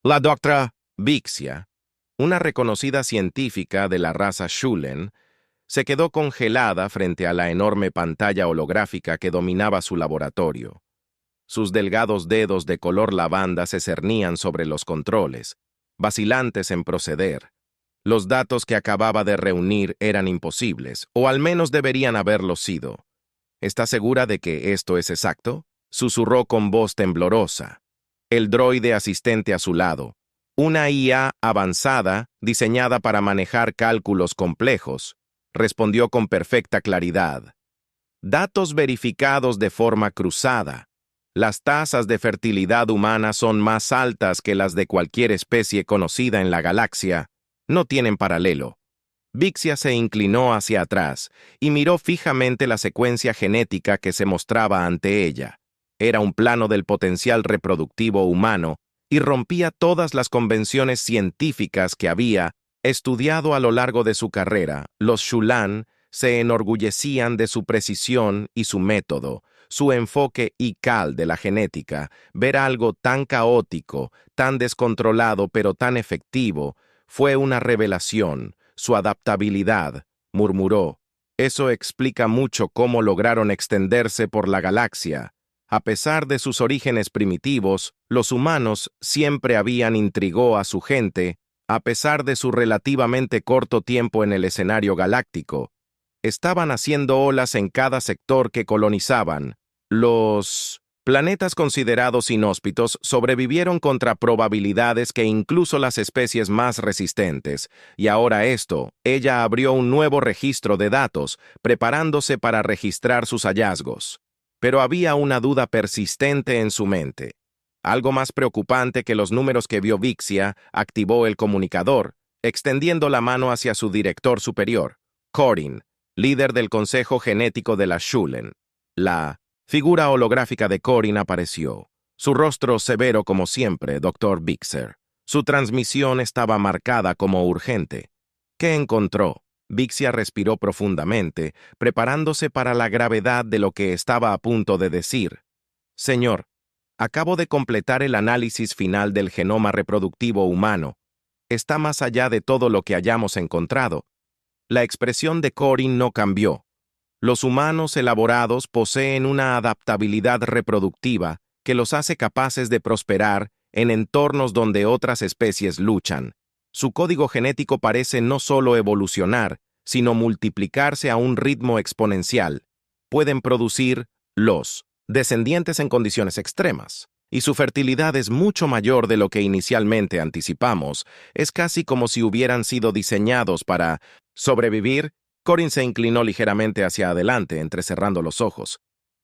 La doctora Vixia, una reconocida científica de la raza Shulen, se quedó congelada frente a la enorme pantalla holográfica que dominaba su laboratorio. Sus delgados dedos de color lavanda se cernían sobre los controles, vacilantes en proceder. Los datos que acababa de reunir eran imposibles, o al menos deberían haberlo sido. ¿Está segura de que esto es exacto?, susurró con voz temblorosa. El droide asistente a su lado, una IA avanzada diseñada para manejar cálculos complejos, respondió con perfecta claridad. Datos verificados de forma cruzada. Las tasas de fertilidad humana son más altas que las de cualquier especie conocida en la galaxia. No tienen paralelo. Vixia se inclinó hacia atrás y miró fijamente la secuencia genética que se mostraba ante ella. Era un plano del potencial reproductivo humano y rompía todas las convenciones científicas que había estudiado a lo largo de su carrera. Los Shulan se enorgullecían de su precisión y su método, su enfoque ICAL de la genética. Ver algo tan caótico, tan descontrolado pero tan efectivo, fue una revelación. Su adaptabilidad, murmuró. Eso explica mucho cómo lograron extenderse por la galaxia. A pesar de sus orígenes primitivos, los humanos siempre habían intrigado a su gente, a pesar de su relativamente corto tiempo en el escenario galáctico. Estaban haciendo olas en cada sector que colonizaban. Los planetas considerados inhóspitos sobrevivieron contra probabilidades que incluso las especies más resistentes, y ahora ella abrió un nuevo registro de datos, preparándose para registrar sus hallazgos. Pero había una duda persistente en su mente. Algo más preocupante que los números que vio Vixia. Activó el comunicador, extendiendo la mano hacia su director superior, Corin, líder del Consejo Genético de la Shulen. La figura holográfica de Corin apareció. Su rostro severo como siempre, Dr. Bixer. Su transmisión estaba marcada como urgente. ¿Qué encontró? Vixia respiró profundamente, preparándose para la gravedad de lo que estaba a punto de decir. Señor, acabo de completar el análisis final del genoma reproductivo humano. Está más allá de todo lo que hayamos encontrado. La expresión de Corin no cambió. Los humanos elaborados poseen una adaptabilidad reproductiva que los hace capaces de prosperar en entornos donde otras especies luchan. Su código genético parece no solo evolucionar, sino multiplicarse a un ritmo exponencial. Pueden producir los descendientes en condiciones extremas, y su fertilidad es mucho mayor de lo que inicialmente anticipamos. Es casi como si hubieran sido diseñados para sobrevivir. Corin se inclinó ligeramente hacia adelante, entrecerrando los ojos.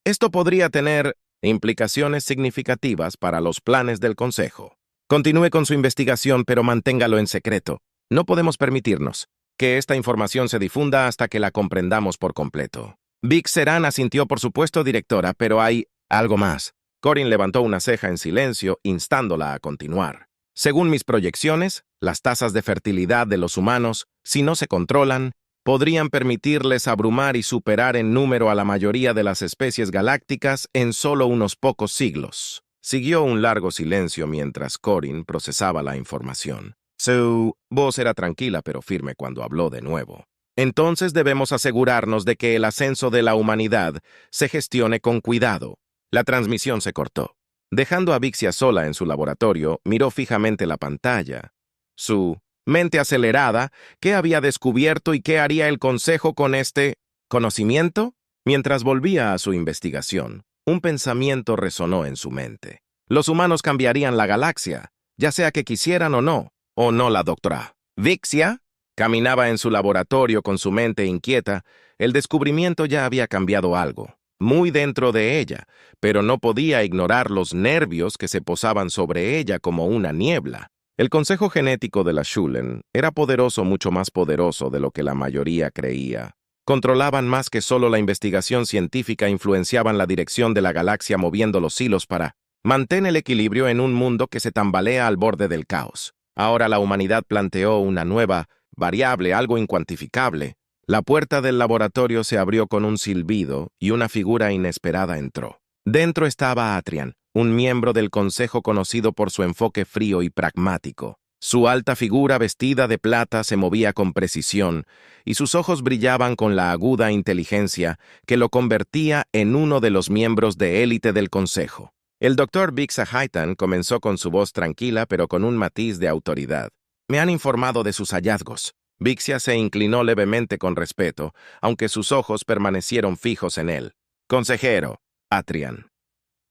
Esto podría tener implicaciones significativas para los planes del Consejo. Continúe con su investigación, pero manténgalo en secreto. No podemos permitirnos que esta información se difunda hasta que la comprendamos por completo. Vixeran asintió, por supuesto, directora, pero hay algo más. Corin levantó una ceja en silencio, instándola a continuar. Según mis proyecciones, las tasas de fertilidad de los humanos, si no se controlan, podrían permitirles abrumar y superar en número a la mayoría de las especies galácticas en solo unos pocos siglos. Siguió un largo silencio mientras Corin procesaba la información. Su voz era tranquila pero firme cuando habló de nuevo. Entonces debemos asegurarnos de que el ascenso de la humanidad se gestione con cuidado. La transmisión se cortó. Dejando a Vixia sola en su laboratorio, miró fijamente la pantalla. Su mente acelerada, ¿qué había descubierto y qué haría el Consejo con este conocimiento? Mientras volvía a su investigación, un pensamiento resonó en su mente. Los humanos cambiarían la galaxia, ya sea que quisieran o no la doctora. Vixia caminaba en su laboratorio con su mente inquieta. El descubrimiento ya había cambiado algo, muy dentro de ella, pero no podía ignorar los nervios que se posaban sobre ella como una niebla. El Consejo Genético de la Shulen era poderoso, mucho más poderoso de lo que la mayoría creía. Controlaban más que solo la investigación científica, influenciaban la dirección de la galaxia moviendo los hilos para mantener el equilibrio en un mundo que se tambalea al borde del caos. Ahora la humanidad planteó una nueva variable, algo incuantificable. La puerta del laboratorio se abrió con un silbido y una figura inesperada entró. Dentro estaba Atrian, un miembro del consejo conocido por su enfoque frío y pragmático. Su alta figura vestida de plata se movía con precisión, y sus ojos brillaban con la aguda inteligencia que lo convertía en uno de los miembros de élite del consejo. El doctor Bixa Haitan comenzó con su voz tranquila pero con un matiz de autoridad. Me han informado de sus hallazgos. Vixia se inclinó levemente con respeto, aunque sus ojos permanecieron fijos en él. Consejero, Atrian.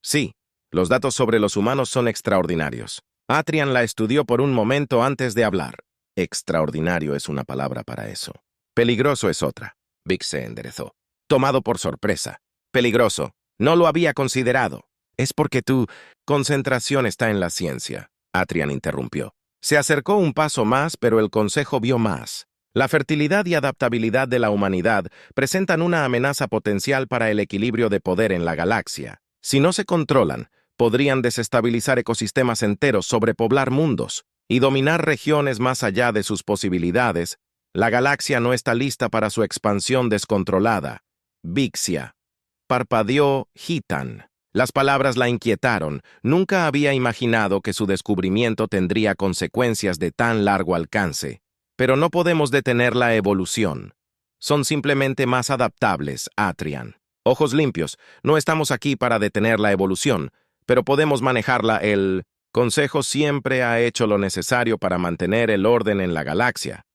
Sí, los datos sobre los humanos son extraordinarios. Atrian la estudió por un momento antes de hablar. Extraordinario es una palabra para eso. Peligroso es otra. Vix se enderezó. Tomado por sorpresa. Peligroso. No lo había considerado. Es porque tu concentración está en la ciencia. Atrian interrumpió. Se acercó un paso más, pero el consejo vio más. La fertilidad y adaptabilidad de la humanidad presentan una amenaza potencial para el equilibrio de poder en la galaxia. Si no se controlan, podrían desestabilizar ecosistemas enteros, sobrepoblar mundos y dominar regiones más allá de sus posibilidades. La galaxia no está lista para su expansión descontrolada. Vixia. Parpadeó Hitan. Las palabras la inquietaron. Nunca había imaginado que su descubrimiento tendría consecuencias de tan largo alcance. Pero no podemos detener la evolución. Son simplemente más adaptables, Atrian. Ojos limpios, no estamos aquí para detener la evolución, pero podemos manejarla. El Consejo siempre ha hecho lo necesario para mantener el orden en la galaxia.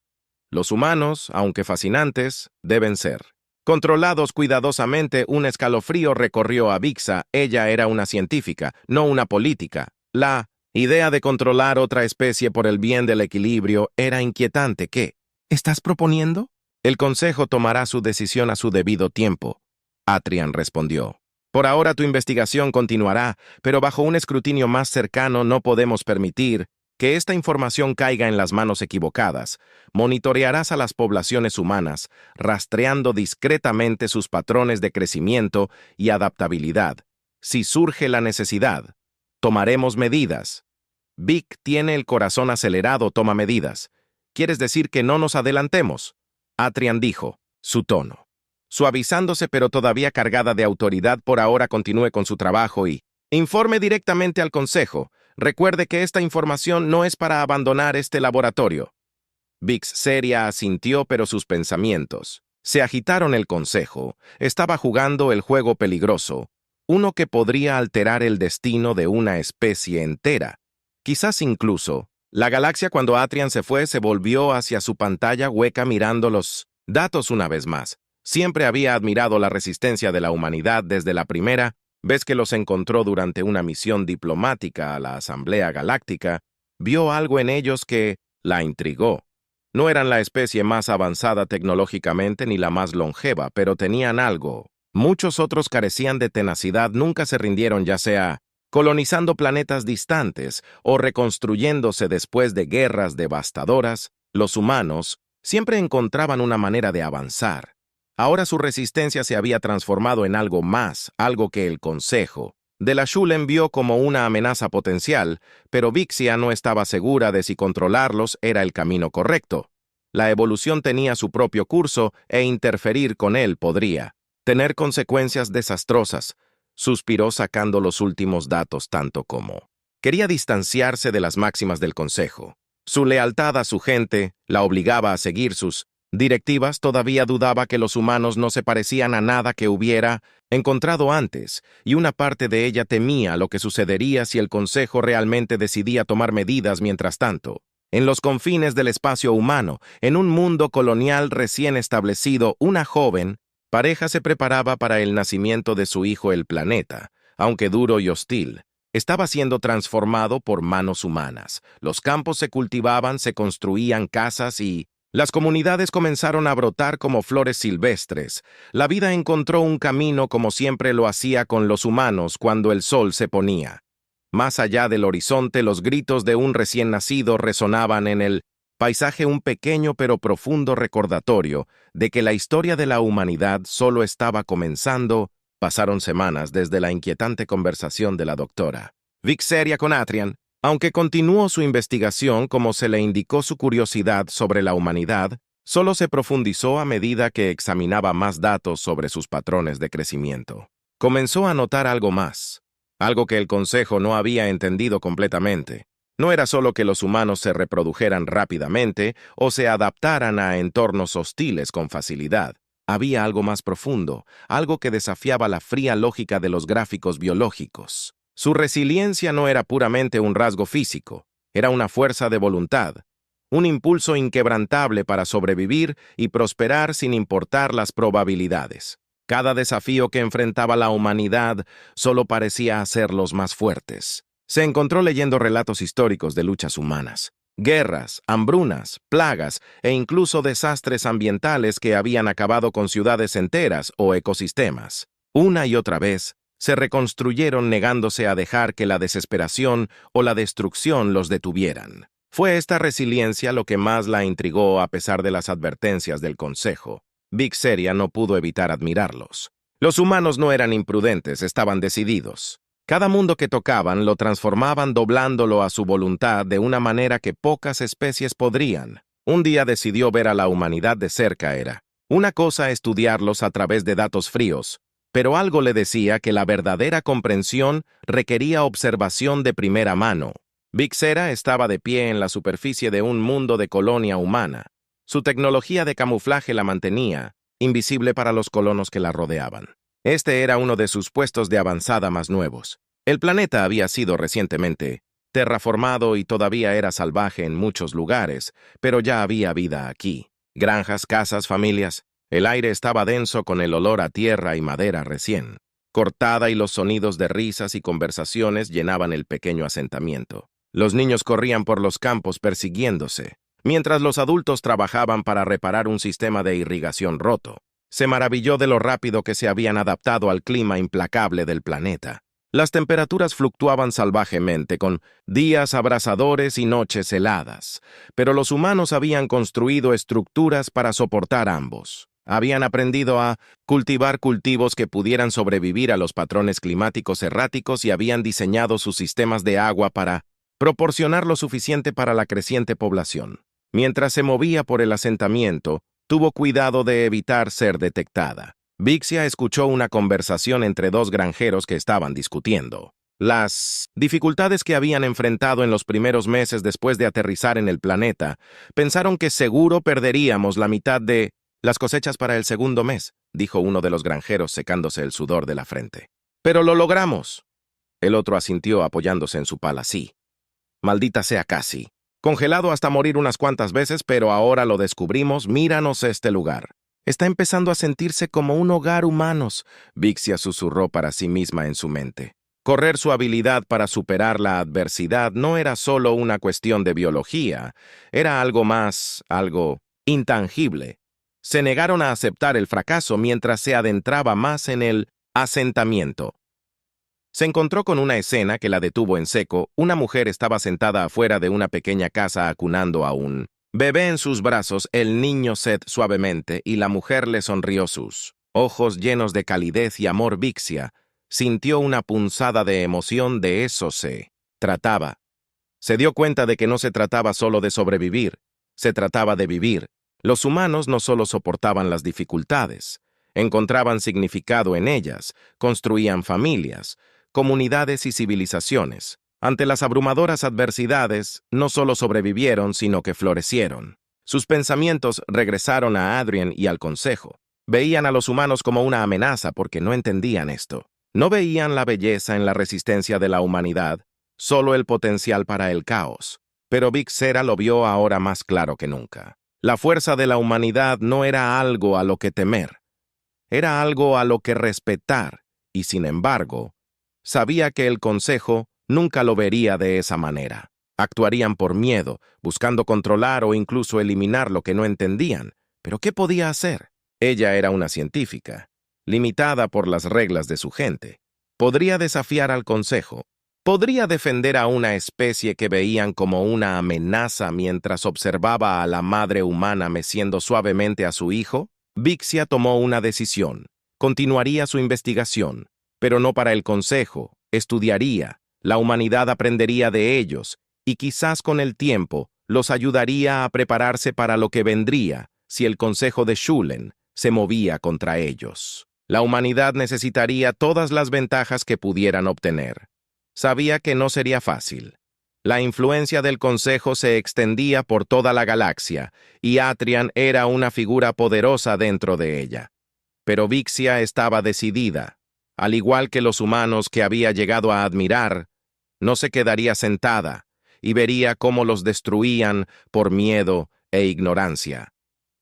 Los humanos, aunque fascinantes, deben ser controlados cuidadosamente. Un escalofrío recorrió a Vixa. Ella era una científica, no una política. La idea de controlar otra especie por el bien del equilibrio era inquietante. ¿Qué estás proponiendo? El Consejo tomará su decisión a su debido tiempo. Atrian respondió. Por ahora tu investigación continuará, pero bajo un escrutinio más cercano no podemos permitir que esta información caiga en las manos equivocadas. Monitorearás a las poblaciones humanas, rastreando discretamente sus patrones de crecimiento y adaptabilidad. Si surge la necesidad, tomaremos medidas. Vic tiene el corazón acelerado, toma medidas. ¿Quieres decir que no nos adelantemos? Atrian dijo, su tono suavizándose pero todavía cargada de autoridad. Por ahora continúe con su trabajo y informe directamente al Consejo. Recuerde que esta información no es para abandonar este laboratorio. Vix seria asintió, pero sus pensamientos se agitaron. El Consejo estaba jugando el juego peligroso, uno que podría alterar el destino de una especie entera. Quizás incluso la galaxia. Cuando Atrian se fue, se volvió hacia su pantalla hueca mirando los datos una vez más. Siempre había admirado la resistencia de la humanidad desde la primera vez que los encontró durante una misión diplomática a la Asamblea Galáctica. Vio algo en ellos que la intrigó. No eran la especie más avanzada tecnológicamente ni la más longeva, pero tenían algo. Muchos otros carecían de tenacidad, nunca se rindieron, ya sea colonizando planetas distantes o reconstruyéndose después de guerras devastadoras. Los humanos siempre encontraban una manera de avanzar. Ahora su resistencia se había transformado en algo más, algo que el Consejo de la Shulen vio como una amenaza potencial, pero Vixia no estaba segura de si controlarlos era el camino correcto. La evolución tenía su propio curso e interferir con él podría tener consecuencias desastrosas. Suspiró sacando los últimos datos tanto como quería distanciarse de las máximas del Consejo. Su lealtad a su gente la obligaba a seguir sus directivas. Todavía dudaba que los humanos no se parecían a nada que hubiera encontrado antes, y una parte de ella temía lo que sucedería si el Consejo realmente decidía tomar medidas. Mientras tanto, en los confines del espacio humano, en un mundo colonial recién establecido, una joven pareja se preparaba para el nacimiento de su hijo. El planeta, aunque duro y hostil, estaba siendo transformado por manos humanas. Los campos se cultivaban, se construían casas y las comunidades comenzaron a brotar como flores silvestres. La vida encontró un camino como siempre lo hacía con los humanos cuando el sol se ponía. Más allá del horizonte, los gritos de un recién nacido resonaban en el paisaje, un pequeño pero profundo recordatorio de que la historia de la humanidad solo estaba comenzando. Pasaron semanas desde la inquietante conversación de la doctora Vix seria con Atrian. Aunque continuó su investigación como se le indicó, su curiosidad sobre la humanidad solo se profundizó a medida que examinaba más datos sobre sus patrones de crecimiento. Comenzó a notar algo más. algo que el Consejo no había entendido completamente. No era solo que los humanos se reprodujeran rápidamente o se adaptaran a entornos hostiles con facilidad. Había algo más profundo, algo que desafiaba la fría lógica de los gráficos biológicos. Su resiliencia no era puramente un rasgo físico, era una fuerza de voluntad, un impulso inquebrantable para sobrevivir y prosperar sin importar las probabilidades. Cada desafío que enfrentaba la humanidad solo parecía hacerlos más fuertes. Se encontró leyendo relatos históricos de luchas humanas, guerras, hambrunas, plagas e incluso desastres ambientales que habían acabado con ciudades enteras o ecosistemas. Una y otra vez, se reconstruyeron negándose a dejar que la desesperación o la destrucción los detuvieran. Fue esta resiliencia lo que más la intrigó a pesar de las advertencias del Consejo. Vixeria no pudo evitar admirarlos. Los humanos no eran imprudentes, estaban decididos. Cada mundo que tocaban lo transformaban doblándolo a su voluntad de una manera que pocas especies podrían. Un día decidió ver a la humanidad de cerca. Era una cosa estudiarlos a través de datos fríos, pero algo le decía que la verdadera comprensión requería observación de primera mano. Vixera estaba de pie en la superficie de un mundo de colonia humana. Su tecnología de camuflaje la mantenía invisible para los colonos que la rodeaban. Este era uno de sus puestos de avanzada más nuevos. El planeta había sido recientemente terraformado y todavía era salvaje en muchos lugares, pero ya había vida aquí. Granjas, casas, familias. El aire estaba denso con el olor a tierra y madera recién cortada y los sonidos de risas y conversaciones llenaban el pequeño asentamiento. Los niños corrían por los campos persiguiéndose, mientras los adultos trabajaban para reparar un sistema de irrigación roto. Se maravilló de lo rápido que se habían adaptado al clima implacable del planeta. Las temperaturas fluctuaban salvajemente, con días abrasadores y noches heladas, pero los humanos habían construido estructuras para soportar ambos. Habían aprendido a cultivar cultivos que pudieran sobrevivir a los patrones climáticos erráticos y habían diseñado sus sistemas de agua para proporcionar lo suficiente para la creciente población. Mientras se movía por el asentamiento, tuvo cuidado de evitar ser detectada. Vixia escuchó una conversación entre dos granjeros que estaban discutiendo. Las dificultades que habían enfrentado en los primeros meses después de aterrizar en el planeta, pensaron que seguro perderíamos la mitad de las cosechas para el segundo mes, dijo uno de los granjeros secándose el sudor de la frente. Pero lo logramos. El otro asintió apoyándose en su pala. Sí. Maldita sea Casi. Congelado hasta morir unas cuantas veces, pero ahora lo descubrimos. Míranos este lugar. Está empezando a sentirse como un hogar humanos, Vixia susurró para sí misma en su mente. Correr su habilidad para superar la adversidad no era solo una cuestión de biología, era algo más, algo intangible. Se negaron a aceptar el fracaso mientras se adentraba más en el asentamiento. Se encontró con una escena que la detuvo en seco. Una mujer estaba sentada afuera de una pequeña casa acunando a un bebé en sus brazos. El niño sed suavemente y la mujer le sonrió. Sus ojos llenos de calidez y amor. Vixia sintió una punzada de emoción. De eso se trataba. Se dio cuenta de que no se trataba solo de sobrevivir, se trataba de vivir. Los humanos no solo soportaban las dificultades, encontraban significado en ellas, construían familias, comunidades y civilizaciones. Ante las abrumadoras adversidades, no solo sobrevivieron, sino que florecieron. Sus pensamientos regresaron a Adrien y al Consejo. Veían a los humanos como una amenaza porque no entendían esto. No veían la belleza en la resistencia de la humanidad, solo el potencial para el caos. Pero Vixera lo vio ahora más claro que nunca. La fuerza de la humanidad no era algo a lo que temer, era algo a lo que respetar, y sin embargo, sabía que el Consejo nunca lo vería de esa manera. Actuarían por miedo, buscando controlar o incluso eliminar lo que no entendían. ¿Pero qué podía hacer? Ella era una científica, limitada por las reglas de su gente. Podría desafiar al Consejo. ¿Podría defender a una especie que veían como una amenaza mientras observaba a la madre humana meciendo suavemente a su hijo? Vixia tomó una decisión. Continuaría su investigación, pero no para el Consejo. Estudiaría, la humanidad aprendería de ellos, y quizás con el tiempo los ayudaría a prepararse para lo que vendría si el Consejo de Shulen se movía contra ellos. La humanidad necesitaría todas las ventajas que pudieran obtener. Sabía que no sería fácil. La influencia del Consejo se extendía por toda la galaxia, y Atrian era una figura poderosa dentro de ella. Pero Vixia estaba decidida. Al igual que los humanos que había llegado a admirar, no se quedaría sentada y vería cómo los destruían por miedo e ignorancia.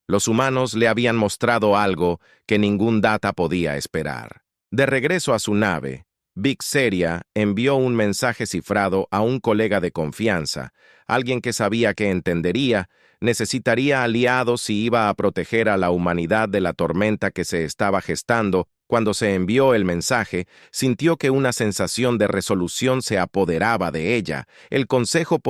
Los humanos le habían mostrado algo que ningún Data podía esperar. De regreso a su nave, Vixeria envió un mensaje cifrado a un colega de confianza, alguien que sabía que entendería, necesitaría aliados si iba a proteger a la humanidad de la tormenta que se estaba gestando. Cuando se envió el mensaje, sintió que una sensación de resolución se apoderaba de ella. El Consejo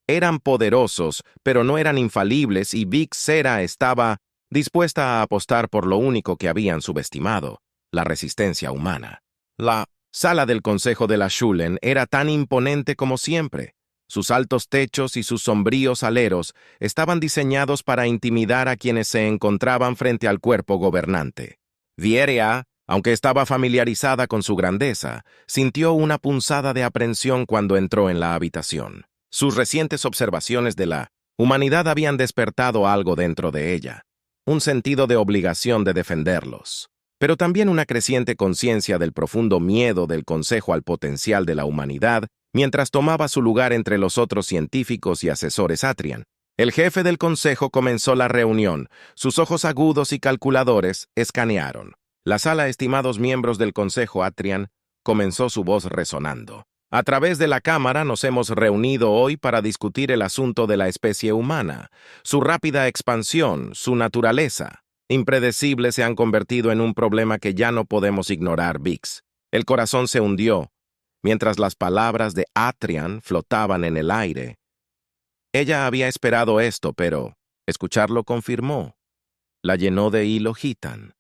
eran poderosos, pero no eran infalibles, y Vixera estaba dispuesta a apostar por lo único que habían subestimado: la resistencia humana. La sala del Consejo de la Shulen era tan imponente como siempre. Sus altos techos y sus sombríos aleros estaban diseñados para intimidar a quienes se encontraban frente al cuerpo gobernante. Vieria, aunque estaba familiarizada con su grandeza, sintió una punzada de aprensión cuando entró en la habitación. Sus recientes observaciones de la humanidad habían despertado algo dentro de ella, un sentido de obligación de defenderlos, pero también una creciente conciencia del profundo miedo del Consejo al potencial de la humanidad mientras tomaba su lugar entre los otros científicos y asesores Atrian. El jefe del Consejo comenzó la reunión. Sus ojos agudos y calculadores escanearon la sala. Estimados miembros del Consejo Atrian, comenzó su voz resonando. A través de la Cámara nos hemos reunido hoy para discutir el asunto de la especie humana, su rápida expansión, su naturaleza. Impredecibles se han convertido en un problema que ya no podemos ignorar, Vix. El corazón se hundió, mientras las palabras de Atrian flotaban en el aire. Ella había esperado esto, pero escucharlo confirmó. La llenó de hilo Hitan.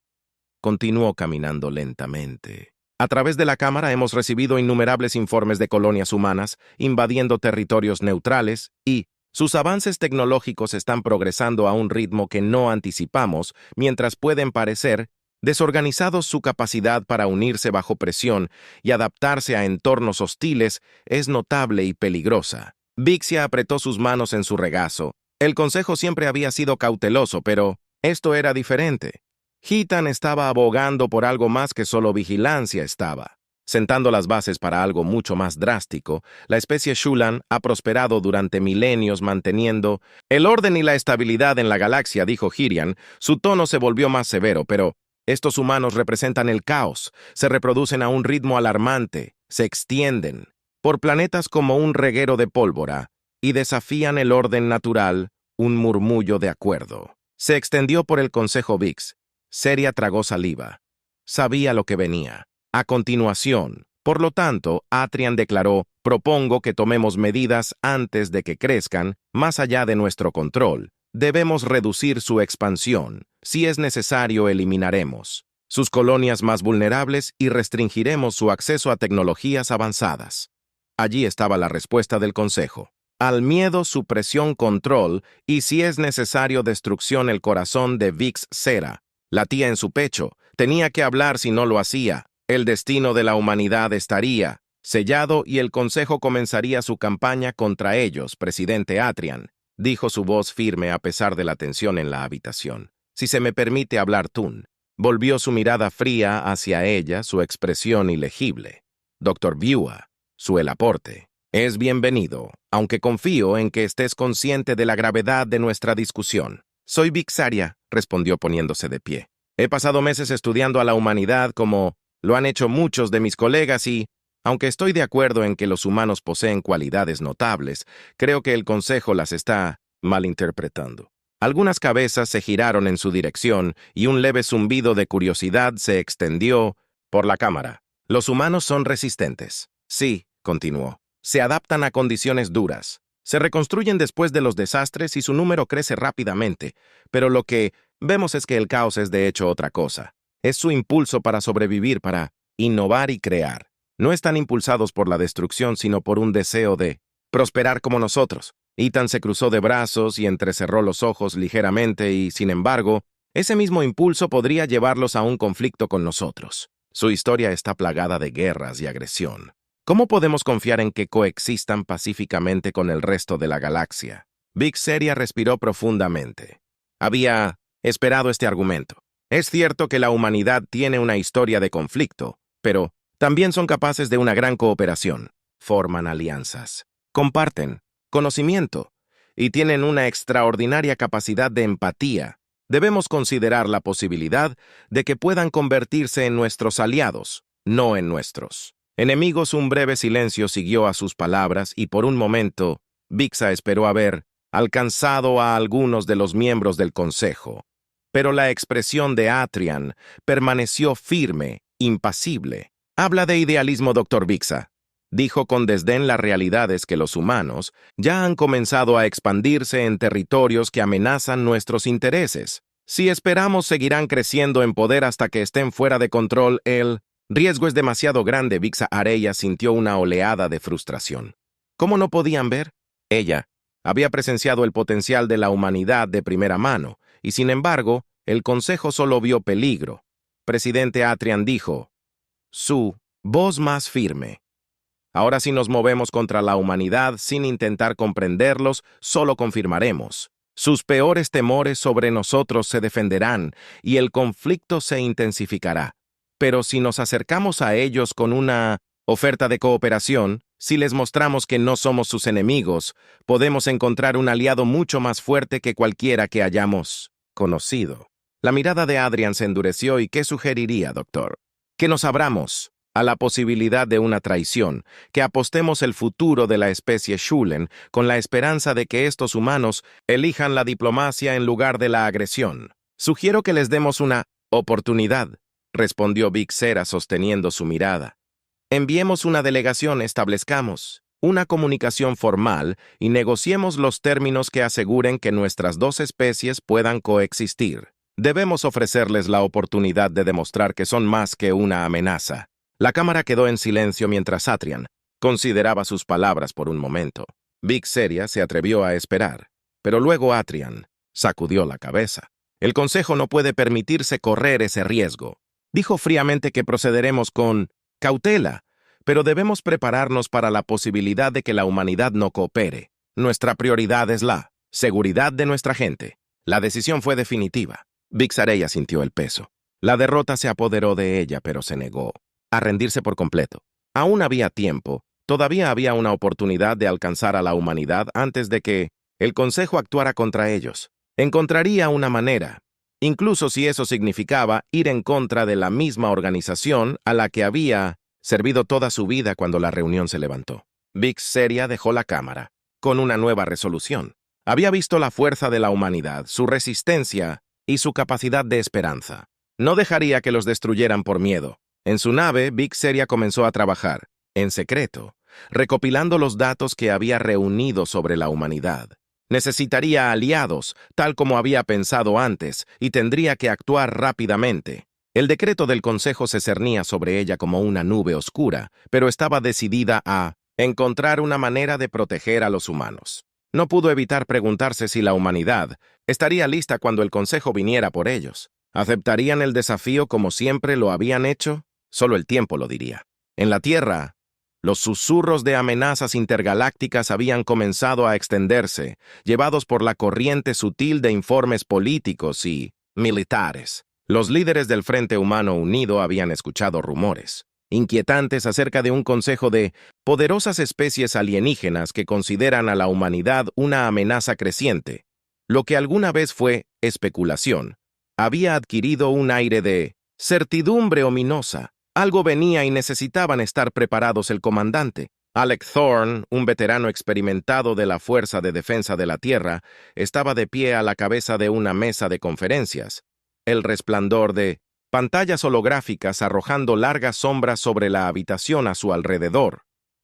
Continuó caminando lentamente. A través de la Cámara hemos recibido innumerables informes de colonias humanas invadiendo territorios neutrales y sus avances tecnológicos están progresando a un ritmo que no anticipamos, mientras pueden parecer desorganizados. Su capacidad para unirse bajo presión y adaptarse a entornos hostiles es notable y peligrosa. Vixia apretó sus manos en su regazo. El Consejo siempre había sido cauteloso, pero esto era diferente. Hitan estaba abogando por algo más que solo vigilancia. Estaba sentando las bases para algo mucho más drástico. La especie Shulan ha prosperado durante milenios manteniendo el orden y la estabilidad en la galaxia, dijo Hirian. Su tono se volvió más severo, pero estos humanos representan el caos. Se reproducen a un ritmo alarmante, se extienden por planetas como un reguero de pólvora y desafían el orden natural. Un murmullo de acuerdo se extendió por el Consejo. Vix Seria tragó saliva. Sabía lo que venía. A continuación, por lo tanto, Atrian declaró: propongo que tomemos medidas antes de que crezcan más allá de nuestro control. Debemos reducir su expansión. Si es necesario, eliminaremos sus colonias más vulnerables y restringiremos su acceso a tecnologías avanzadas. Allí estaba la respuesta del Consejo. Al miedo, supresión, control, y si es necesario, destrucción. El corazón de Vix Sera latía en su pecho. Tenía que hablar. Si no lo hacía, el destino de la humanidad estaría sellado y el Consejo comenzaría su campaña contra ellos. Presidente Atrian, dijo su voz firme a pesar de la tensión en la habitación. Si se me permite hablar, Tun. Volvió su mirada fría hacia ella, su expresión ilegible. Dr. Bua, su aporte es bienvenido, aunque confío en que estés consciente de la gravedad de nuestra discusión. Soy Vixaria, respondió poniéndose de pie. He pasado meses estudiando a la humanidad como lo han hecho muchos de mis colegas y, aunque estoy de acuerdo en que los humanos poseen cualidades notables, creo que el Consejo las está malinterpretando. Algunas cabezas se giraron en su dirección y un leve zumbido de curiosidad se extendió por la cámara. Los humanos son resistentes. Sí, continuó. Se adaptan a condiciones duras. Se reconstruyen después de los desastres y su número crece rápidamente, pero lo que vemos es que el caos es de hecho otra cosa. Es su impulso para sobrevivir, para innovar y crear. No están impulsados por la destrucción, sino por un deseo de prosperar como nosotros. Hitan se cruzó de brazos y entrecerró los ojos ligeramente y, sin embargo, ese mismo impulso podría llevarlos a un conflicto con nosotros. Su historia está plagada de guerras y agresión. ¿Cómo podemos confiar en que coexistan pacíficamente con el resto de la galaxia? Big Seria respiró profundamente. Había esperado este argumento. Es cierto que la humanidad tiene una historia de conflicto, pero también son capaces de una gran cooperación. Forman alianzas, comparten conocimiento y tienen una extraordinaria capacidad de empatía. Debemos considerar la posibilidad de que puedan convertirse en nuestros aliados, no en nuestros enemigos. Un breve silencio siguió a sus palabras y por un momento, Vixa esperó haber alcanzado a algunos de los miembros del Consejo. Pero la expresión de Atrian permaneció firme, impasible. «Habla de idealismo, Dr. Vixa», dijo con desdén. La realidad es que los humanos ya han comenzado a expandirse en territorios que amenazan nuestros intereses. Si esperamos, seguirán creciendo en poder hasta que estén fuera de control. El riesgo es demasiado grande. Vixa Areya sintió una oleada de frustración. ¿Cómo no podían ver? Ella había presenciado el potencial de la humanidad de primera mano, y sin embargo, el Consejo solo vio peligro. Presidente Atrian dijo, su voz más firme. Ahora si nos movemos contra la humanidad sin intentar comprenderlos, solo confirmaremos. Sus peores temores sobre nosotros se defenderán y el conflicto se intensificará. Pero si nos acercamos a ellos con una oferta de cooperación, si les mostramos que no somos sus enemigos, podemos encontrar un aliado mucho más fuerte que cualquiera que hayamos conocido. La mirada de Adrian se endureció. ¿Y qué sugeriría, doctor? Que nos abramos a la posibilidad de una traición, que apostemos el futuro de la especie Shulen con la esperanza de que estos humanos elijan la diplomacia en lugar de la agresión. Sugiero que les demos una oportunidad, respondió Big Sera sosteniendo su mirada. Enviemos una delegación, establezcamos una comunicación formal y negociemos los términos que aseguren que nuestras dos especies puedan coexistir. Debemos ofrecerles la oportunidad de demostrar que son más que una amenaza. La cámara quedó en silencio mientras Atrian consideraba sus palabras por un momento. Big Seria se atrevió a esperar, pero luego Atrian sacudió la cabeza. El Consejo no puede permitirse correr ese riesgo. Dijo fríamente que procederemos con cautela, pero debemos prepararnos para la posibilidad de que la humanidad no coopere. Nuestra prioridad es la seguridad de nuestra gente. La decisión fue definitiva. Big Seria sintió el peso. La derrota se apoderó de ella, pero se negó a rendirse por completo. Aún había tiempo. Todavía había una oportunidad de alcanzar a la humanidad antes de que el Consejo actuara contra ellos. Encontraría una manera, incluso si eso significaba ir en contra de la misma organización a la que había servido toda su vida cuando la reunión se levantó. Big Seria dejó la cámara con una nueva resolución. Había visto la fuerza de la humanidad, su resistencia y su capacidad de esperanza. No dejaría que los destruyeran por miedo. En su nave, Big Seria comenzó a trabajar, en secreto, recopilando los datos que había reunido sobre la humanidad. Necesitaría aliados, tal como había pensado antes, y tendría que actuar rápidamente. El decreto del Consejo se cernía sobre ella como una nube oscura, pero estaba decidida a encontrar una manera de proteger a los humanos. No pudo evitar preguntarse si la humanidad estaría lista cuando el Consejo viniera por ellos. ¿Aceptarían el desafío como siempre lo habían hecho? Solo el tiempo lo diría. En la Tierra, los susurros de amenazas intergalácticas habían comenzado a extenderse, llevados por la corriente sutil de informes políticos y militares. Los líderes del Frente Humano Unido habían escuchado rumores inquietantes acerca de un consejo de poderosas especies alienígenas que consideran a la humanidad una amenaza creciente. Lo que alguna vez fue especulación había adquirido un aire de certidumbre ominosa. Algo venía y necesitaban estar preparados. El comandante, Alec Thorne, un veterano experimentado de la Fuerza de Defensa de la Tierra, estaba de pie a la cabeza de una mesa de conferencias. El resplandor de pantallas holográficas arrojando largas sombras sobre la habitación a su alrededor.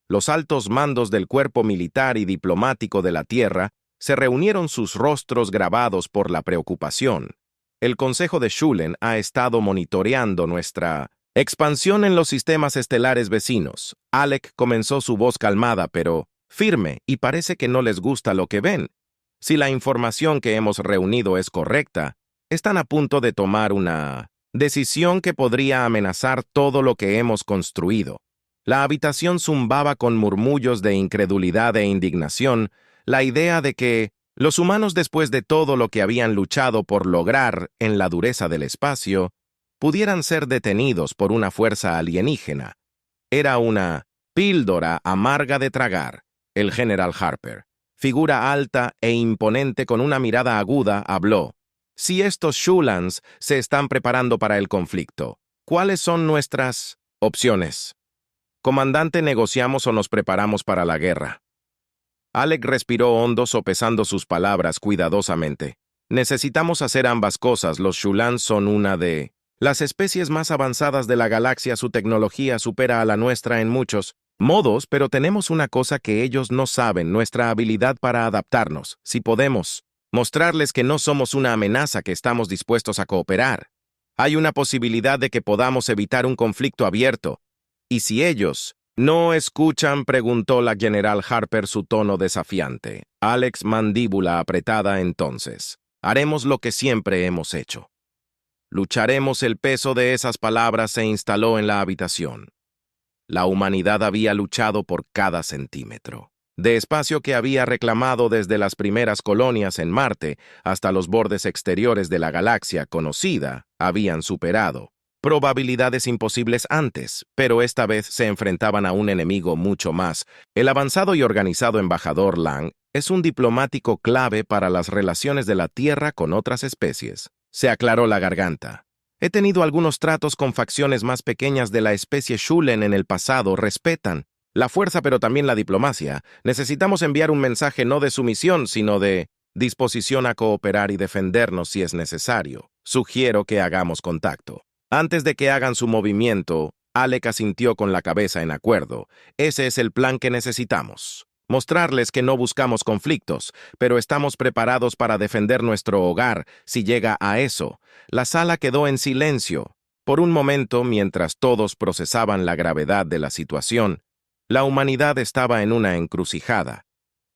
Los altos mandos del cuerpo militar y diplomático de la Tierra se reunieron, sus rostros grabados por la preocupación. El Consejo de Shulen ha estado monitoreando nuestra expansión en los sistemas estelares vecinos. Alec comenzó, su voz calmada pero firme, y parece que no les gusta lo que ven. Si la información que hemos reunido es correcta, están a punto de tomar una decisión que podría amenazar todo lo que hemos construido. La habitación zumbaba con murmullos de incredulidad e indignación, la idea de que los humanos, después de todo lo que habían luchado por lograr en la dureza del espacio, pudieran ser detenidos por una fuerza alienígena. Era una píldora amarga de tragar. El general Harper, figura alta e imponente con una mirada aguda, habló. Si estos Shulans se están preparando para el conflicto, ¿cuáles son nuestras opciones? Comandante, ¿negociamos o nos preparamos para la guerra? Alec respiró hondo, sopesando sus palabras cuidadosamente. Necesitamos hacer ambas cosas. Los Shulans son una de las especies más avanzadas de la galaxia. Su tecnología supera a la nuestra en muchos modos, pero tenemos una cosa que ellos no saben, nuestra habilidad para adaptarnos. Si podemos mostrarles que no somos una amenaza, que estamos dispuestos a cooperar, hay una posibilidad de que podamos evitar un conflicto abierto. Y si ellos no escuchan, preguntó la general Harper, su tono desafiante. Alex, mandíbula apretada. Entonces, haremos lo que siempre hemos hecho. Lucharemos. El peso de esas palabras se instaló en la habitación. La humanidad había luchado por cada centímetro de espacio que había reclamado, desde las primeras colonias en Marte hasta los bordes exteriores de la galaxia conocida. Habían superado probabilidades imposibles antes, pero esta vez se enfrentaban a un enemigo mucho más. El avanzado y organizado embajador Lang es un diplomático clave para las relaciones de la Tierra con otras especies. Se aclaró la garganta. He tenido algunos tratos con facciones más pequeñas de la especie Shulen en el pasado. Respetan la fuerza, pero también la diplomacia. Necesitamos enviar un mensaje no de sumisión, sino de disposición a cooperar y defendernos si es necesario. Sugiero que hagamos contacto. Antes de que hagan su movimiento, Alec asintió con la cabeza en acuerdo. Ese es el plan que necesitamos. Mostrarles que no buscamos conflictos, pero estamos preparados para defender nuestro hogar si llega a eso. La sala quedó en silencio. Por un momento, mientras todos procesaban la gravedad de la situación, la humanidad estaba en una encrucijada.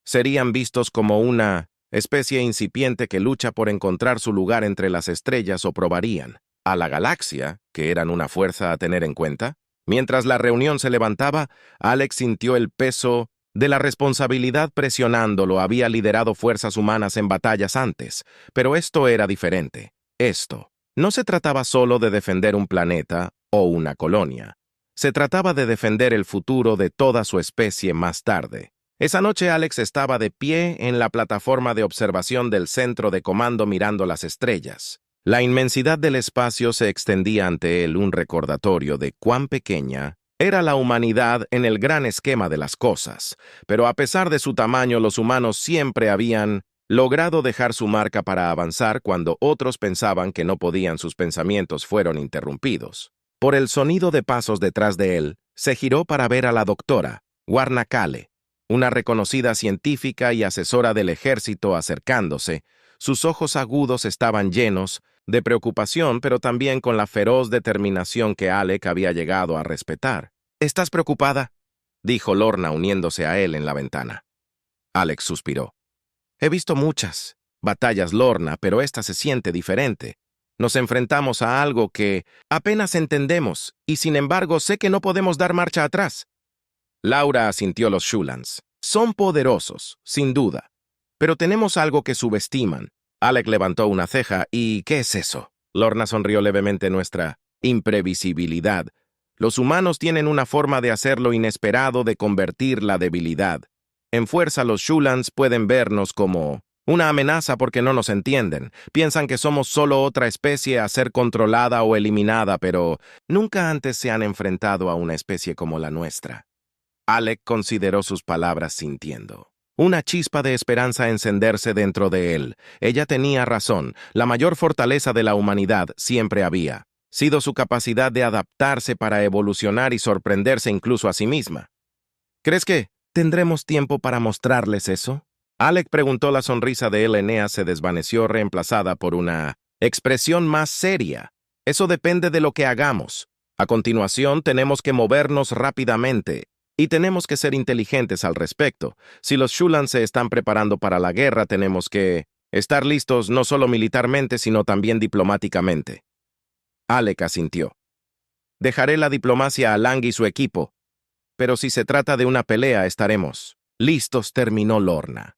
Serían vistos como una especie incipiente que lucha por encontrar su lugar entre las estrellas, o probarían a la galaxia que eran una fuerza a tener en cuenta. Mientras la reunión se levantaba, Alex sintió el peso de la responsabilidad presionándolo. Había liderado fuerzas humanas en batallas antes, pero esto era diferente. Esto no se trataba solo de defender un planeta o una colonia. Se trataba de defender el futuro de toda su especie más tarde. Esa noche Alex estaba de pie en la plataforma de observación del centro de comando, mirando las estrellas. La inmensidad del espacio se extendía ante él, un recordatorio de cuán pequeña era la humanidad en el gran esquema de las cosas. Pero a pesar de su tamaño, los humanos siempre habían logrado dejar su marca para avanzar cuando otros pensaban que no podían. Sus pensamientos fueron interrumpidos por el sonido de pasos detrás de él. Se giró para ver a la doctora Warna Kale, una reconocida científica y asesora del ejército, acercándose. Sus ojos agudos estaban llenos de preocupación, pero también con la feroz determinación que Alec había llegado a respetar. «¿Estás preocupada?», dijo Lorna, uniéndose a él en la ventana. Alex suspiró. «He visto muchas batallas, Lorna, pero esta se siente diferente. Nos enfrentamos a algo que apenas entendemos, y sin embargo sé que no podemos dar marcha atrás». Laura asintió. «Los Shulans son poderosos, sin duda, pero tenemos algo que subestiman». Alec levantó una ceja. «¿Y qué es eso?». Lorna sonrió levemente. «Nuestra imprevisibilidad. Los humanos tienen una forma de hacer lo inesperado, de convertir la debilidad en fuerza. Los Shulans pueden vernos como una amenaza porque no nos entienden. Piensan que somos solo otra especie a ser controlada o eliminada, pero nunca antes se han enfrentado a una especie como la nuestra». Alec consideró sus palabras, sintiendo una chispa de esperanza encenderse dentro de él. Ella tenía razón. La mayor fortaleza de la humanidad siempre había sido su capacidad de adaptarse para evolucionar y sorprenderse incluso a sí misma. «¿Crees que tendremos tiempo para mostrarles eso?». Alec preguntó. La sonrisa de Elenea se desvaneció, reemplazada por una expresión más seria. «Eso depende de lo que hagamos. A continuación, tenemos que movernos rápidamente. Y tenemos que ser inteligentes al respecto. Si los Shulan se están preparando para la guerra, tenemos que estar listos no solo militarmente, sino también diplomáticamente». Alec asintió. «Dejaré la diplomacia a Lang y su equipo». pero si se trata de una pelea estaremos listos, terminó Lorna.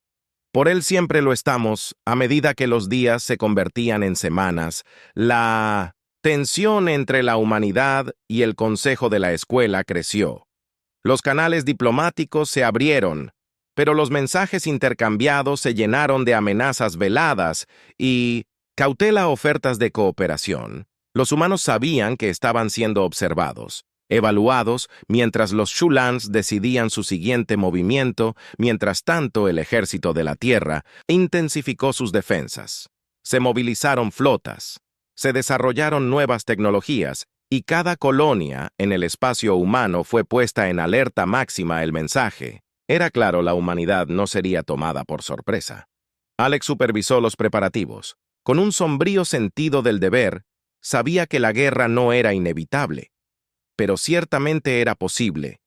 Por él siempre lo estamos, a medida que los días se convertían en semanas. La tensión entre la humanidad y el consejo de la escuela creció. Los canales diplomáticos se abrieron, pero los mensajes intercambiados se llenaron de amenazas veladas y cautela ofertas de cooperación. Los humanos sabían que estaban siendo observados, evaluados, mientras los Shulans decidían su siguiente movimiento. Mientras tanto, el ejército de la Tierra intensificó sus defensas. Se movilizaron flotas, se desarrollaron nuevas tecnologías y cada colonia en el espacio humano fue puesta en alerta máxima. El mensaje era claro: la humanidad no sería tomada por sorpresa. Alex supervisó los preparativos. Con un sombrío sentido del deber, sabía que la guerra no era inevitable, pero ciertamente era posible,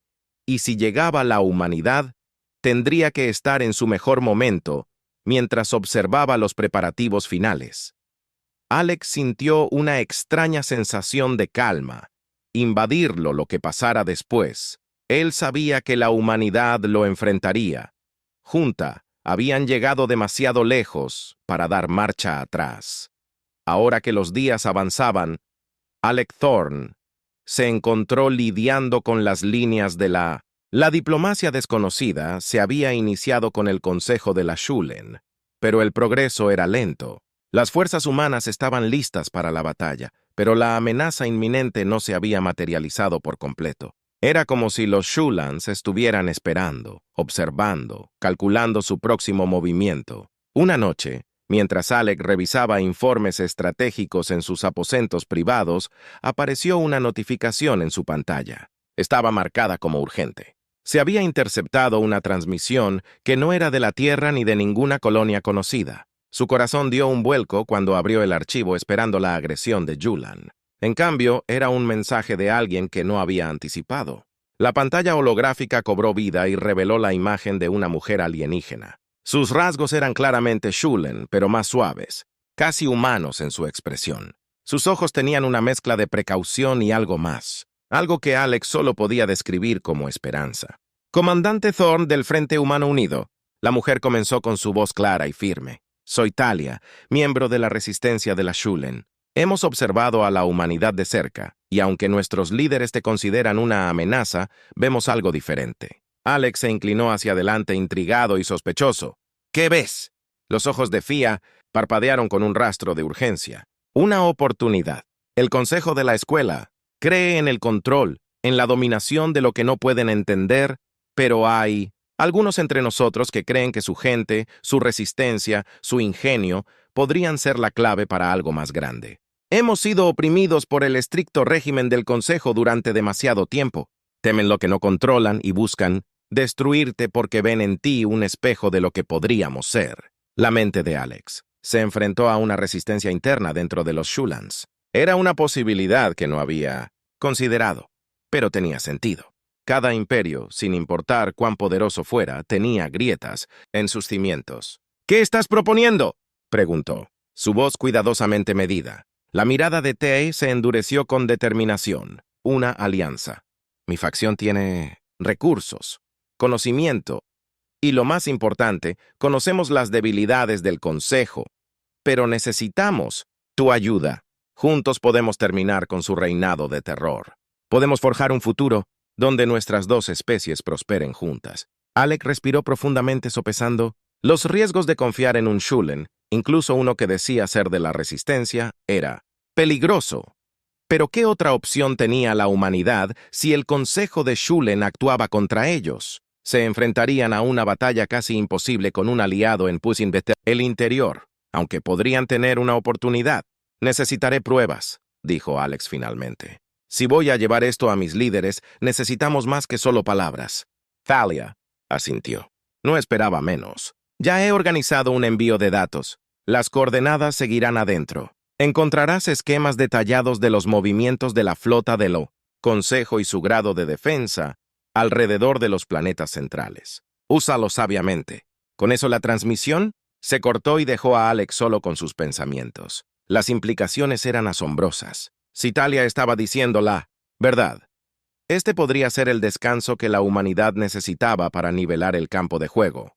y si llegaba la humanidad, tendría que estar en su mejor momento mientras observaba los preparativos finales. Alex sintió una extraña sensación de calma, invadirlo lo que pasara después. Él sabía que la humanidad lo enfrentaría. Junta, habían llegado demasiado lejos para dar marcha atrás. Ahora que los días avanzaban, Alec Thorne se encontró lidiando con las líneas de la diplomacia desconocida. Se había iniciado con el Consejo de la Shulen, pero el progreso era lento. Las fuerzas humanas estaban listas para la batalla, pero la amenaza inminente no se había materializado por completo. Era como si los Shulans estuvieran esperando, observando, calculando su próximo movimiento. Una noche, mientras Alec revisaba informes estratégicos en sus aposentos privados, apareció una notificación en su pantalla. Estaba marcada como urgente. Se había interceptado una transmisión que no era de la Tierra ni de ninguna colonia conocida. Su corazón dio un vuelco cuando abrió el archivo esperando la agresión de Julan. En cambio, era un mensaje de alguien que no había anticipado. La pantalla holográfica cobró vida y reveló la imagen de una mujer alienígena. Sus rasgos eran claramente Shulen, pero más suaves, casi humanos en su expresión. Sus ojos tenían una mezcla de precaución y algo más, algo que Alex solo podía describir como esperanza. «Comandante Thorne del Frente Humano Unido», la mujer comenzó con su voz clara y firme. «Soy Talia, miembro de la resistencia de la Shulen. Hemos observado a la humanidad de cerca, y aunque nuestros líderes te consideran una amenaza, vemos algo diferente». Alex se inclinó hacia adelante intrigado y sospechoso. «¿Qué ves?» Los ojos de Fia parpadearon con un rastro de urgencia. «Una oportunidad. El consejo de la escuela cree en el control, en la dominación de lo que no pueden entender, pero hay algunos entre nosotros que creen que su gente, su resistencia, su ingenio podrían ser la clave para algo más grande. Hemos sido oprimidos por el estricto régimen del Consejo durante demasiado tiempo. Temen lo que no controlan y buscan destruirte porque ven en ti un espejo de lo que podríamos ser». La mente de Alex se enfrentó a una resistencia interna dentro de los Shulans. Era una posibilidad que no había considerado, pero tenía sentido. Cada imperio, sin importar cuán poderoso fuera, tenía grietas en sus cimientos. «¿Qué estás proponiendo?», preguntó, su voz cuidadosamente medida. La mirada de Tay se endureció con determinación. «Una alianza. Mi facción tiene recursos, conocimiento, y lo más importante, conocemos las debilidades del Consejo, pero necesitamos tu ayuda. Juntos podemos terminar con su reinado de terror. Podemos forjar un futuro donde nuestras dos especies prosperen juntas». Alec respiró profundamente sopesando. Los riesgos de confiar en un Shulen, incluso uno que decía ser de la resistencia, era peligroso. Pero ¿qué otra opción tenía la humanidad si el Consejo de Shulen actuaba contra ellos? Se enfrentarían a una batalla casi imposible con un aliado en el interior, aunque podrían tener una oportunidad. «Necesitaré pruebas», dijo Alex finalmente. «Si voy a llevar esto a mis líderes, necesitamos más que solo palabras». Thalia asintió. No esperaba menos. «Ya he organizado un envío de datos. Las coordenadas seguirán adentro. Encontrarás esquemas detallados de los movimientos de la flota del Consejo y su grado de defensa alrededor de los planetas centrales. Úsalo sabiamente». Con eso la transmisión se cortó y dejó a Alex solo con sus pensamientos. Las implicaciones eran asombrosas. Si Talia estaba diciendo la verdad, Este podría ser el descanso que la humanidad necesitaba para nivelar el campo de juego.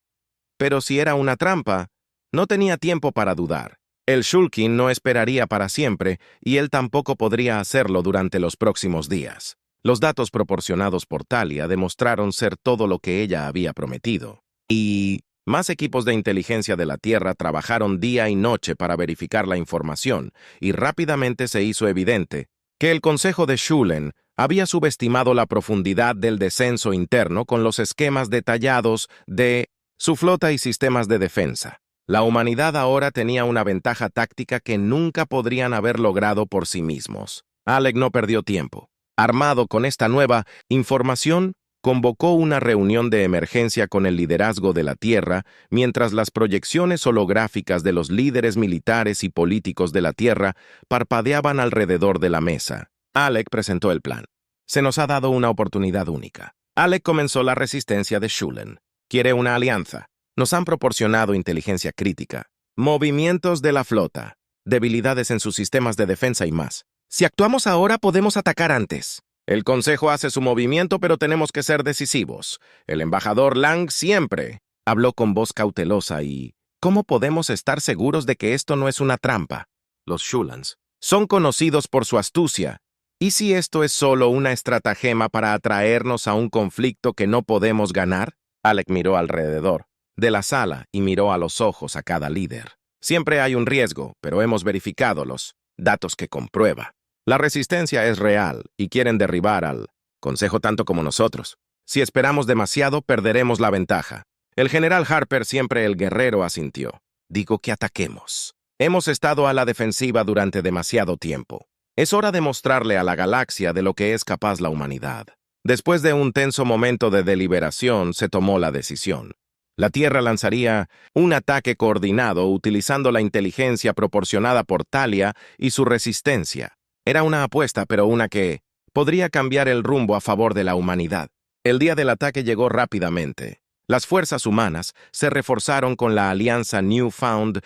Pero si era una trampa, no tenía tiempo para dudar. El Shulkin no esperaría para siempre y él tampoco podría hacerlo durante los próximos días. Los datos proporcionados por Talia demostraron ser todo lo que ella había prometido. Y más equipos de inteligencia de la Tierra trabajaron día y noche para verificar la información, y rápidamente se hizo evidente que el Consejo de Shulen había subestimado la profundidad del descenso interno con los esquemas detallados de su flota y sistemas de defensa. La humanidad ahora tenía una ventaja táctica que nunca podrían haber logrado por sí mismos. Alec no perdió tiempo. Armado con esta nueva información, convocó una reunión de emergencia con el liderazgo de la Tierra, mientras las proyecciones holográficas de los líderes militares y políticos de la Tierra parpadeaban alrededor de la mesa. Alec presentó el plan. Se nos ha dado una oportunidad única. Alec comenzó la resistencia de Shulen. Quiere una alianza. Nos han proporcionado inteligencia crítica, movimientos de la flota, debilidades en sus sistemas de defensa y más. Si actuamos ahora, podemos atacar antes. El Consejo hace su movimiento, pero tenemos que ser decisivos. El embajador Lang siempre habló con voz cautelosa y ¿cómo podemos estar seguros de que esto no es una trampa? Los Shulans son conocidos por su astucia. ¿Y si esto es solo una estratagema para atraernos a un conflicto que no podemos ganar? Alec miró alrededor de la sala y miró a los ojos a cada líder. Siempre hay un riesgo, pero hemos verificado los datos que comprueba. La resistencia es real y quieren derribar al Consejo tanto como nosotros. Si esperamos demasiado, perderemos la ventaja. El general Harper, siempre el guerrero, asintió. Digo que ataquemos. Hemos estado a la defensiva durante demasiado tiempo. Es hora de mostrarle a la galaxia de lo que es capaz la humanidad. Después de un tenso momento de deliberación, se tomó la decisión. La Tierra lanzaría un ataque coordinado utilizando la inteligencia proporcionada por Talia y su resistencia. Era una apuesta, pero una que podría cambiar el rumbo a favor de la humanidad. El día del ataque llegó rápidamente. Las fuerzas humanas se reforzaron con la alianza Newfound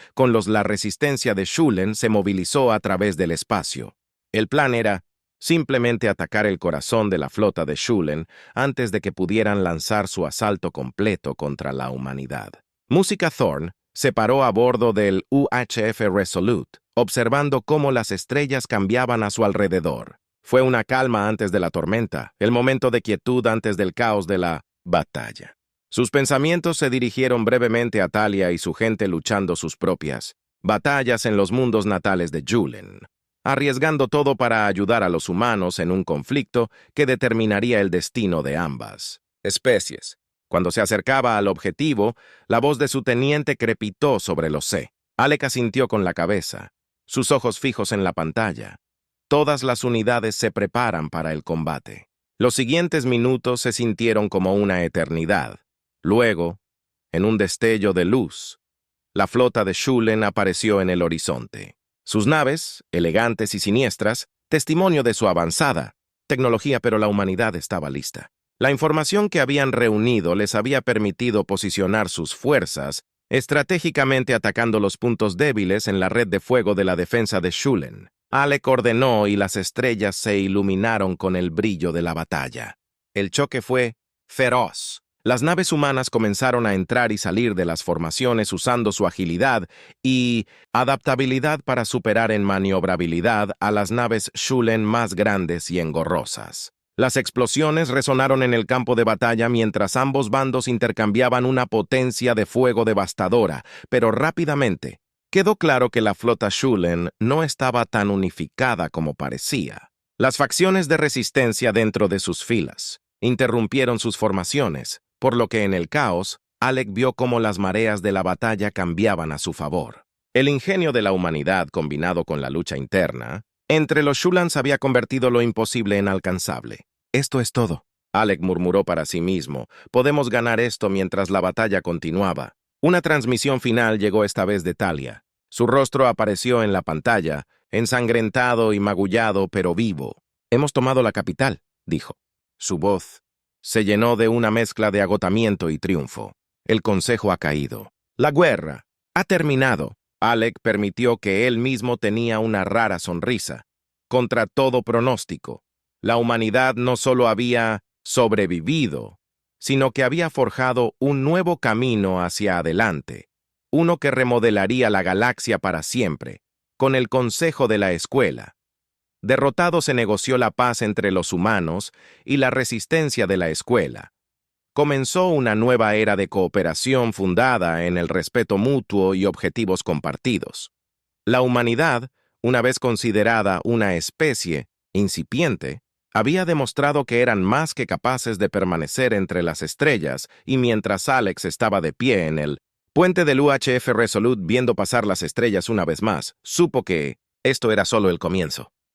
la resistencia de Shulen se movilizó a través del espacio. El plan era simplemente atacar el corazón de la flota de Shulen antes de que pudieran lanzar su asalto completo contra la humanidad. Musica Thorne se paró a bordo del UHF Resolute, observando cómo las estrellas cambiaban a su alrededor. Fue una calma antes de la tormenta, el momento de quietud antes del caos de la batalla. Sus pensamientos se dirigieron brevemente a Talia y su gente luchando sus propias batallas en los mundos natales de Shulen, arriesgando todo para ayudar a los humanos en un conflicto que determinaría el destino de ambas especies. Cuando se acercaba al objetivo, la voz de su teniente crepitó sobre los C. Alec asintió con la cabeza, sus ojos fijos en la pantalla. Todas las unidades se preparan para el combate. Los siguientes minutos se sintieron como una eternidad. Luego, en un destello de luz, la flota de Shulen apareció en el horizonte. Sus naves, elegantes y siniestras, testimonio de su avanzada tecnología, pero la humanidad estaba lista. La información que habían reunido les había permitido posicionar sus fuerzas estratégicamente atacando los puntos débiles en la red de fuego de la defensa de Shulen. Alec ordenó y las estrellas se iluminaron con el brillo de la batalla. El choque fue feroz. Las naves humanas comenzaron a entrar y salir de las formaciones usando su agilidad y adaptabilidad para superar en maniobrabilidad a las naves Shulen más grandes y engorrosas. Las explosiones resonaron en el campo de batalla mientras ambos bandos intercambiaban una potencia de fuego devastadora, pero rápidamente quedó claro que la flota Shulen no estaba tan unificada como parecía. Las facciones de resistencia dentro de sus filas interrumpieron sus formaciones, por lo que en el caos, Alec vio cómo las mareas de la batalla cambiaban a su favor. El ingenio de la humanidad combinado con la lucha interna entre los Shulans había convertido lo imposible en alcanzable. Esto es todo, Alec murmuró para sí mismo. Podemos ganar esto mientras la batalla continuaba. Una transmisión final llegó esta vez de Talia. Su rostro apareció en la pantalla, ensangrentado y magullado, pero vivo. Hemos tomado la capital, dijo. Su voz se llenó de una mezcla de agotamiento y triunfo. El consejo ha caído. La guerra ha terminado. Alec permitió que él mismo tenía una rara sonrisa. Contra todo pronóstico, La humanidad no solo había sobrevivido, sino que había forjado un nuevo camino hacia adelante, uno que remodelaría la galaxia para siempre, con el consejo de la escuela. Derrotado se negoció la paz entre los humanos y la resistencia de la escuela. Comenzó una nueva era de cooperación fundada en el respeto mutuo y objetivos compartidos. La humanidad, una vez considerada una especie incipiente, había demostrado que eran más que capaces de permanecer entre las estrellas, y mientras Alex estaba de pie en el puente del UHF Resolute viendo pasar las estrellas una vez más, supo que esto era solo el comienzo.